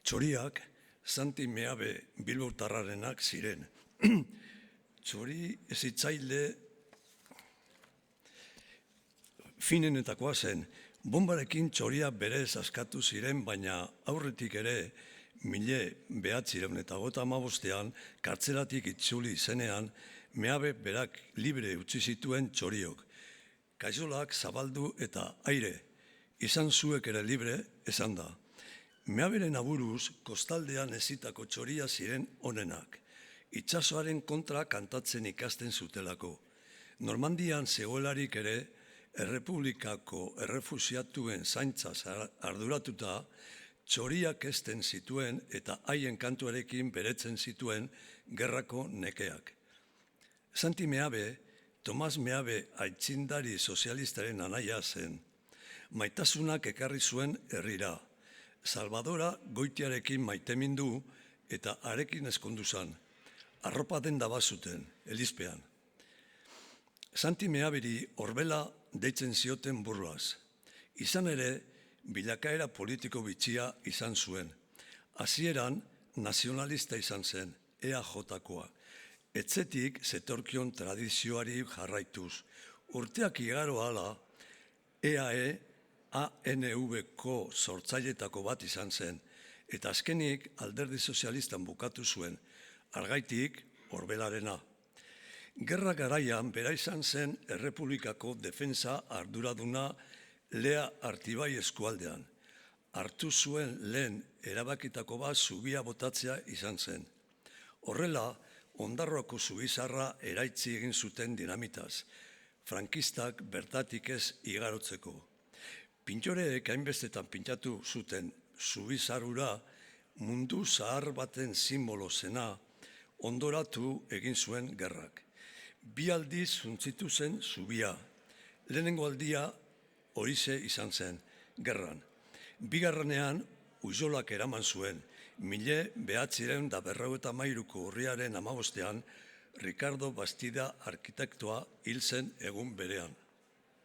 Txoriak Santi Meabe bilbotarrarenak ziren. Txori ezitzaile finenetakoa zen. Bombarekin txoria berez askatu ziren, baina aurretik ere 1955ean kartzelatik itzuli zenean Meabe berak libre utzi zituen txoriok. Kaixolak zabaldu eta aire, izan zuek ere libre, esan da. Meaberen aburuz, kostaldean ezitako txoria ziren onenak. Itsasoaren kontra kantatzen ikasten zutelako. Normandian zegoelarik ere, Errepublikako errefusiatuen zaintzaz arduratuta, txoriak ezten zituen eta haien kantuarekin beretzen zituen gerrako nekeak. Santi Meabe, Tomas Meabe aitzindari sozialistaren anaia zen. Maitasunak ekarri zuen herrira. Salvadora goitiarekin maitemindu eta harekin ezkondu zan. Arropa denda bazuten, elizpean. Santi Meaberi Orbela deitzen zioten burruaz. Izan ere, bilakaera politiko bitxia izan zuen. Hasieran nazionalista izan zen, EAJ-koa. Etzetik zetorkion tradizioari jarraituz. Urteak igaro hala, EAE, ANV-ko sortzailetako bat izan zen, eta azkenik alderdi sozialistan bukatu zuen, argaitik Orbelarena. Gerra garaian bera izan zen Errepublikako defensa arduraduna Lea Artibai eskualdean. Hartu zuen lehen erabakitako bat zubia botatzea izan zen. Horrela, Ondarroako zubizarra eraitzi egin zuten dinamitaz, frankistak bertatik ez igarotzeko. Pintxoreek hainbestetan pintatu zuten zubizarura mundu zahar baten simbolo zena ondoratu egin zuen gerrak. Bi aldiz zuntzitu zen zubia. Lehenengo aldia horixe izan zen, gerran. Bigarrenean uixolak eraman zuen, 1953ko urriaren 15ean Ricardo Bastida arkitektoa hil zen egun berean.